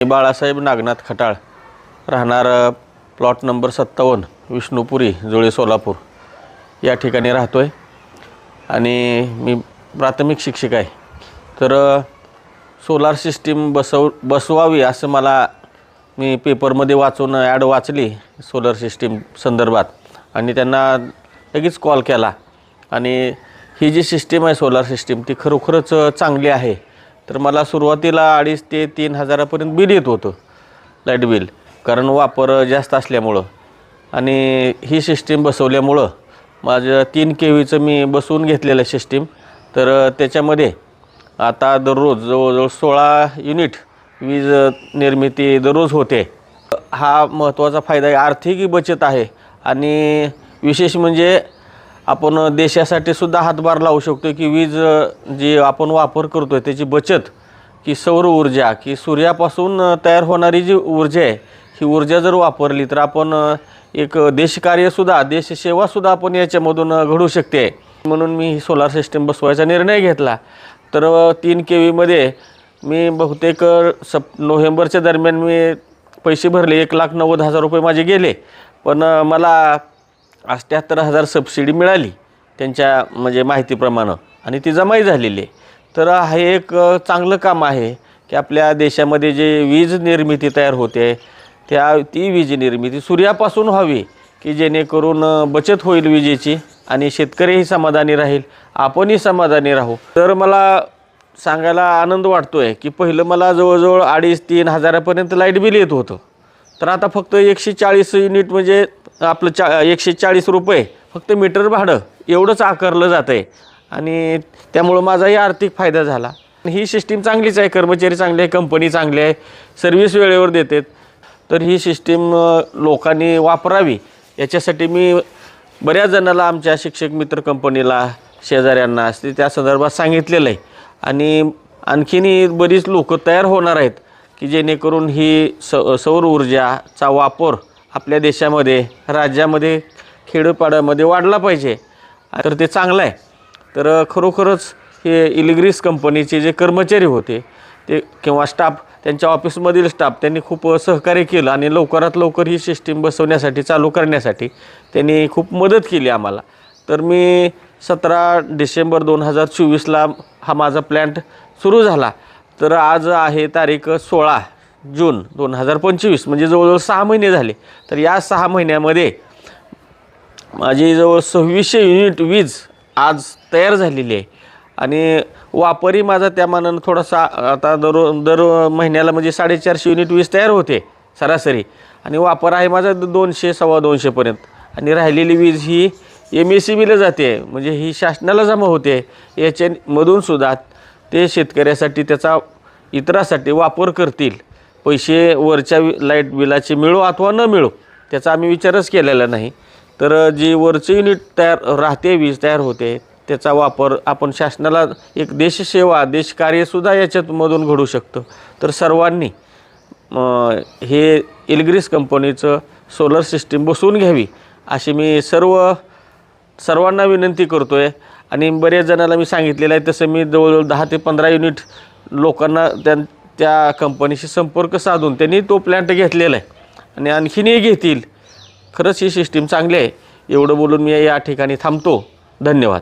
बाळासाहेब नागनाथ खटाळ, राहणार plot number 57, Vishnupuri, जुळे, सोलापूर या ठिकाणी राहतो आहे आणि मी प्राथमिक शिक्षक आहे। तर सोलार सिस्टीम बसवावी असं मी पेपरमध्ये वाचून ॲड वाचली सोलर सिस्टीम संदर्भात आणि त्यांना लगेच कॉल केला आणि ही जी सिस्टीम आहे सोलार सिस्टीम ती खरोखरच चांगली आहे। तर मला सुरुवातीला 2,500 ते 3,000पर्यंत बिल येत होतं लाईट बिल, कारण वापर जास्त असल्यामुळं आणि ही सिस्टीम बसवल्यामुळं माझं 3 kVचं मी बसवून घेतलेलं सिस्टीम। तर त्याच्यामध्ये आता दररोज जवळजवळ 16 युनिट वीज निर्मिती दररोज होते। हा महत्त्वाचा फायदा आहे, आर्थिक बचत आहे आणि विशेष म्हणजे आपण देशासाठी सुद्धा हातभार लावू शकतो की वीज जी आपण वापर करतो आहे त्याची बचत, की सौर ऊर्जा, की सूर्यापासून तयार होणारी जी ऊर्जा आहे ही ऊर्जा जर वापरली तर आपण एक देशकार्यसुद्धा, देशसेवासुद्धा आपण याच्यामधून घडू शकते। म्हणून मी ही सोलार सिस्टीम बसवायचा निर्णय घेतला। तर 3 kVमध्ये मी बहुतेक नोव्हेंबरच्या दरम्यान मी पैसे भरले, 1,90,000 रुपये माझे गेले, पण मला 78,000 सबसिडी मिळाली त्यांच्या म्हणजे माहितीप्रमाणे आणि ती जमाही झालेली आहे। तर हे एक चांगलं काम आहे की आपल्या देशामध्ये जे वीज निर्मिती तयार होते ती वीज निर्मिती सूर्यापासून व्हावी, की जेणेकरून बचत होईल विजेची आणि शेतकरीही समाधानी राहील, आपणही समाधानी राहू। तर मला सांगायला आनंद वाटतो आहे की पहिलं मला जवळजवळ 2,500-3 हजारापर्यंत लाईट बिल येत होतं, तर आता फक्त 140 युनिट म्हणजे आपलं 140 रुपये फक्त मीटर भाडं एवढंच आकारलं जातं आहे आणि त्यामुळं माझाही आर्थिक फायदा झाला। ही सिस्टीम चांगलीच आहे, कर्मचारी चांगले आहे, कंपनी चांगली आहे, सर्व्हिस वेळेवर देतात। तर ही सिस्टीम लोकांनी वापरावी याच्यासाठी मी बऱ्याच जणांना, आमच्या शिक्षक मित्र कंपनीला, शेजाऱ्यांना त्या संदर्भात सांगितलेलं आहे आणि आणखीनही बरीच लोक तयार होणार आहेत की जेणेकरून ही सौर ऊर्जाचा वापर आपल्या देशामध्ये, राज्यामध्ये, खेडोपाड्यामध्ये वाढला पाहिजे। तर ते चांगलं आहे। तर खरोखरच हे इलिग्रीस कंपनीचे जे कर्मचारी होते ते किंवा स्टाफ, त्यांच्या ऑफिसमधील स्टाफ, त्यांनी खूप सहकार्य केलं आणि लवकरात लवकर ही सिस्टीम बसवण्यासाठी, चालू करण्यासाठी त्यांनी खूप मदत केली आम्हाला। तर मी 17 डिसेंबर 2024ला हा माझा प्लॅन्ट सुरू झाला। तर आज आहे तारीख 16 जून 2025, म्हणजे जवळजवळ 6 महिने झाले। तर या 6 महिन्यामध्ये माझी जवळ 2600 युनिट वीज आज तयार झालेली आहे आणि वापरही माझा त्या मानानं थोडासा आता दर महिन्याला म्हणजे 450 युनिट वीज तयार होते सरासरी आणि वापर आहे माझा 200-250पर्यंत आणि राहिलेली वीज ही MSEBीला जाते, म्हणजे ही शासनाला जमा होते। याच्यामधूनसुद्धा ते शेतकऱ्यासाठी त्याचा इतरासाठी वापर करतील। पैसे वरच्या लाईट बिलाचे मिळो अथवा न मिळो त्याचा आम्ही विचारच केलेला नाही। तर जी वरचे युनिट तयार राहते, वीज तयार होते, त्याचा वापर आपण शासनाला एक देशसेवा, देशकार्यसुद्धा याच्यामधून घडू शकतं। तर सर्वांनी हे इलिग्रीस कंपनीचं सोलर सिस्टीम बसवून घ्यावी अशी मी सर्वांना विनंती करतो आहे आणि बऱ्याच जणांना मी सांगितलेलं आहे। तसं मी जवळजवळ 10 ते 15 युनिट लोकांना त्या कंपनीशी संपर्क साधून त्यांनी तो प्लॅन्ट घेतलेला आहे आणि आणखीनही घेतील। खरंच ही सिस्टीम चांगली आहे। एवढं बोलून मी या ठिकाणी थांबतो। धन्यवाद।